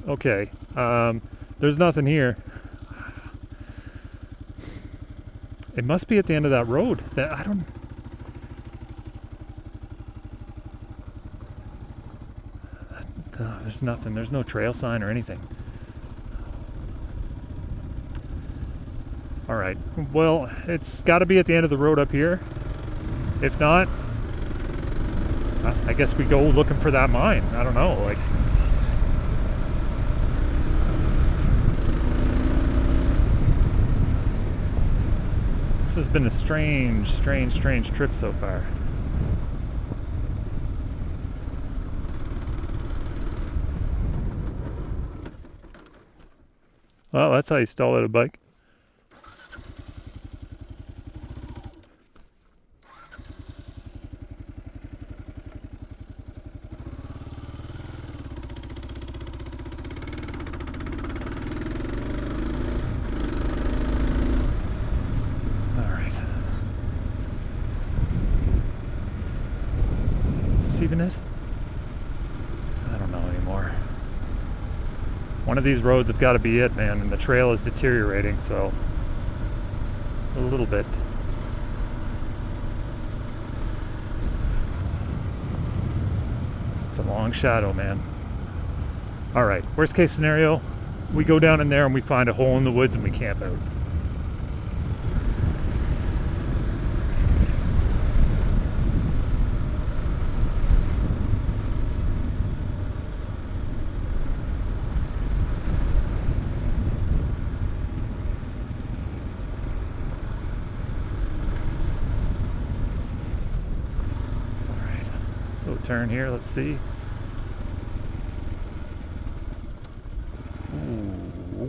Okay. There's nothing here. It must be at the end of that road. I don't... there's nothing. There's no trail sign or anything. All right. Well, it's got to be at the end of the road up here. If not, I guess we go looking for that mine. I don't know. Like, this has been a strange trip so far. Well, that's how you stall at a bike. Even it? I don't know anymore. One of these roads have got to be it, man, and the trail is deteriorating, so a little bit. It's a long shadow, man. All right, worst case scenario, we go down in there and we find a hole in the woods and we camp out. So turn here, let's see.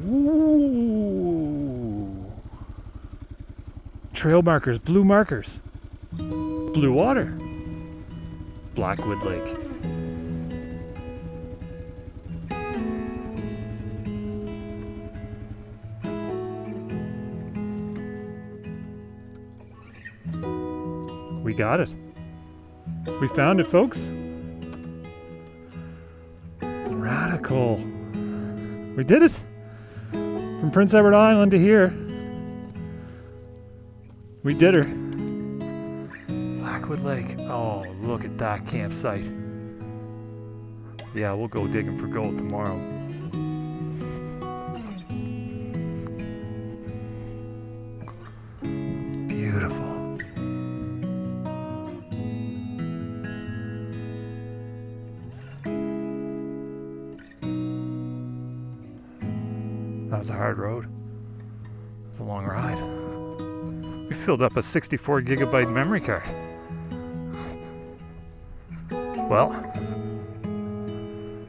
Ooh. Trail markers, blue markers. Blue water. Blackwood Lake. We got it. We found it, folks. Radical. We did it. From Prince Edward Island to here. We did her. Blackwood Lake. Oh, look at that campsite. Yeah, we'll go digging for gold tomorrow. Beautiful. That was a hard road. It was a long ride. We filled up a 64 gigabyte memory card. Well,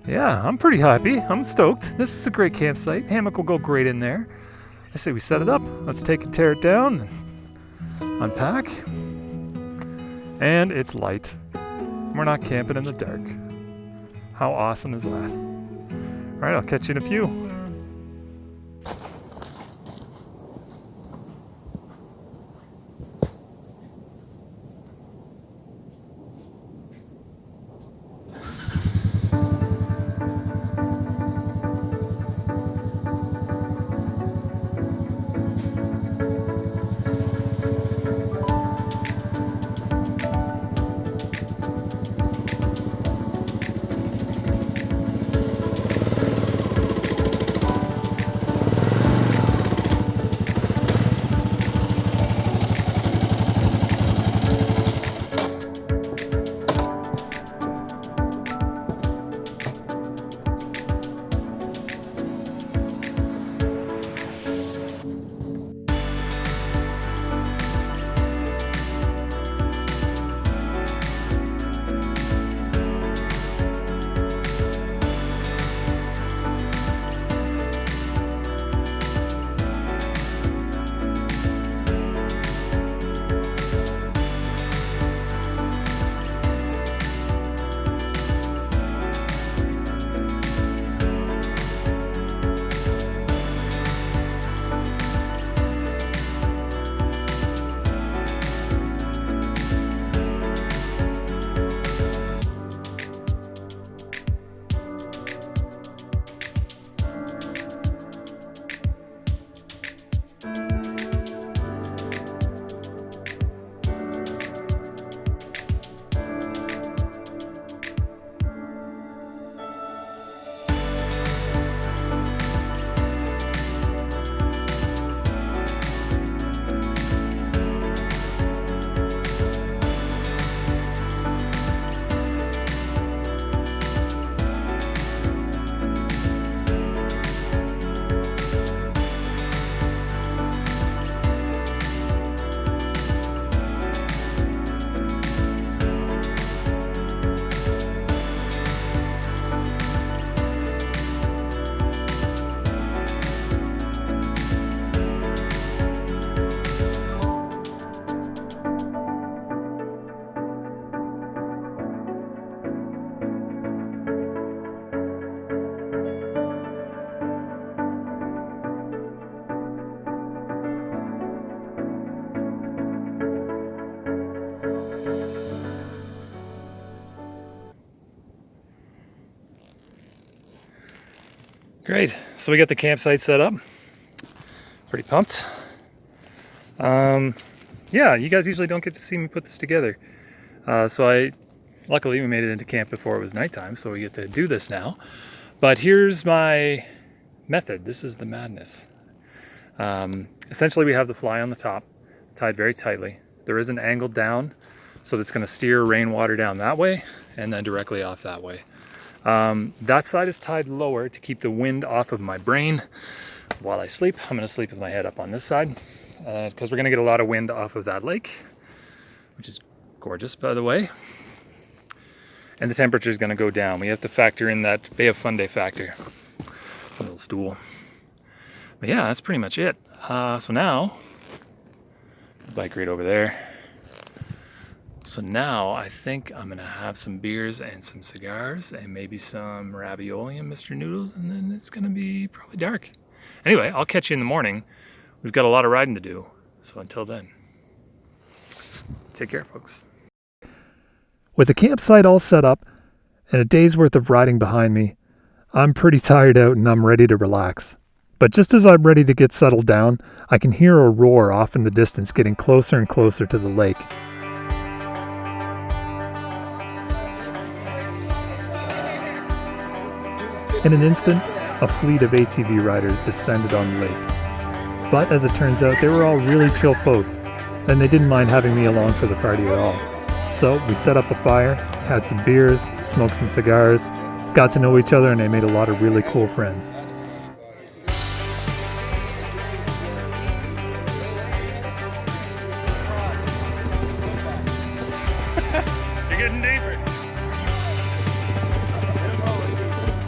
yeah, I'm pretty happy. I'm stoked. This is a great campsite. Hammock will go great in there. I say we set it up. Let's take and tear it down and unpack. And it's light. We're not camping in the dark. How awesome is that? All right, I'll catch you in a few. Great, so we got the campsite set up. Pretty pumped. Yeah, you guys usually don't get to see me put this together. Luckily we made it into camp before it was nighttime, so we get to do this now. But here's my method. This is the madness. Essentially we have the fly on the top, tied very tightly. There is an angle down, so that's gonna steer rainwater down that way and then directly off that way. That side is tied lower to keep the wind off of my brain while I sleep. I'm gonna sleep with my head up on this side because we're gonna get a lot of wind off of that lake, which is gorgeous, by the way. And the temperature is gonna go down. We have to factor in that Bay of Fundy factor. A little stool. But yeah, that's pretty much it. So now, bike right over there. So now I think I'm gonna have some beers and some cigars and maybe some ravioli and Mr. Noodles, and then it's gonna be probably dark. Anyway, I'll catch you in the morning. We've got a lot of riding to do. So until then, take care, folks. With the campsite all set up and a day's worth of riding behind me, I'm pretty tired out and I'm ready to relax. But just as I'm ready to get settled down, I can hear a roar off in the distance getting closer and closer to the lake. In an instant, a fleet of ATV riders descended on the lake. But as it turns out, they were all really chill folk, and they didn't mind having me along for the party at all. So we set up a fire, had some beers, smoked some cigars, got to know each other, and I made a lot of really cool friends. You're getting deeper.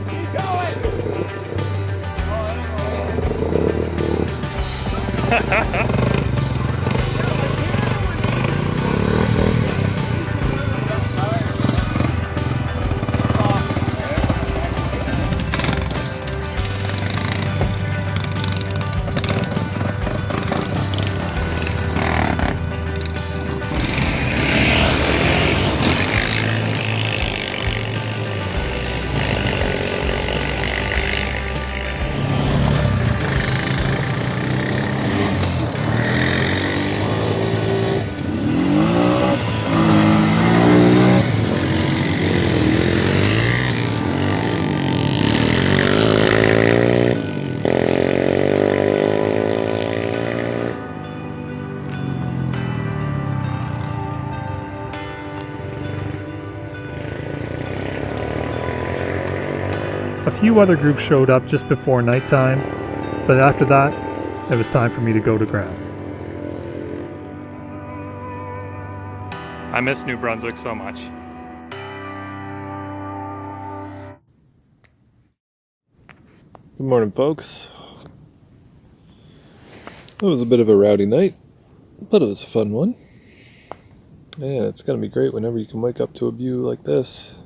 Keep going! A few other groups showed up just before nighttime, but after that, it was time for me to go to ground. I miss New Brunswick so much. Good morning, folks. It was a bit of a rowdy night, but it was a fun one. Yeah, it's going to be great whenever you can wake up to a view like this.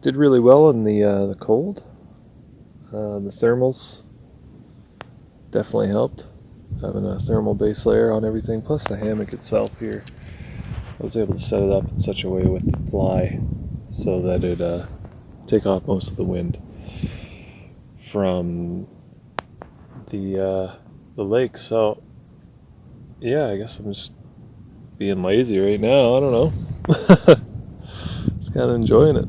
Did really well in the cold. The thermals definitely helped, having a thermal base layer on everything, plus the hammock itself here. I was able to set it up in such a way with the fly so that it take off most of the wind from the lake. So yeah, I guess I'm just being lazy right now. I don't know. Just kind of enjoying it.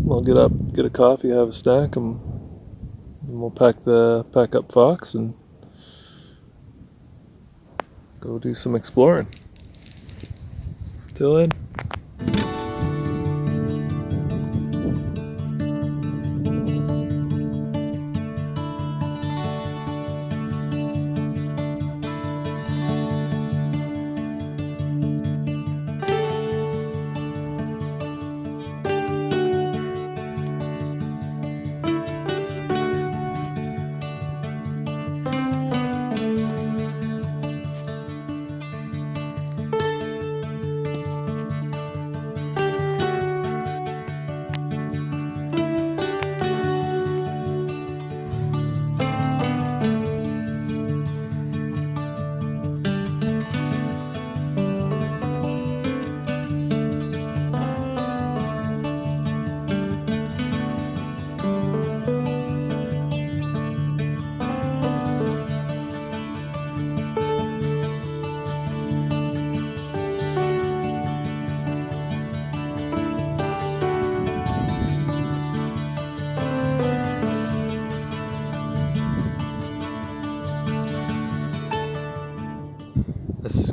I'll get up, get a coffee, have a snack, and we'll pack up Fox and go do some exploring. Till then.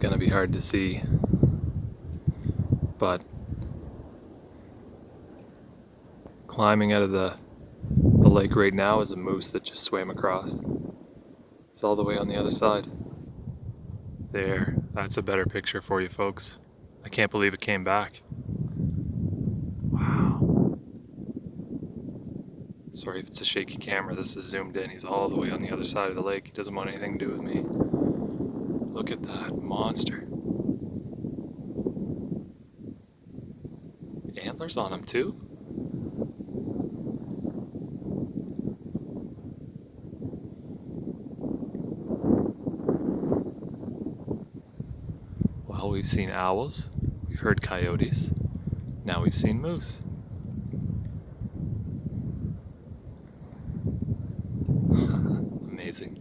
gonna be hard to see, but climbing out of the lake right now is a moose that just swam across. It's all the way on the other side. There, that's a better picture for you folks. I can't believe it came back. Wow. Sorry if it's a shaky camera, this is zoomed in. He's all the way on the other side of the lake. He doesn't want anything to do with me. Look at that monster. Antlers on him too? Well, we've seen owls, we've heard coyotes, now we've seen moose. Amazing.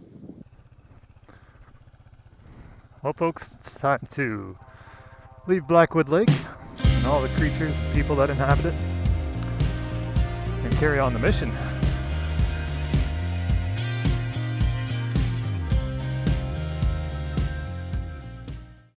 Well folks, it's time to leave Blackwood Lake and all the creatures and people that inhabit it and carry on the mission.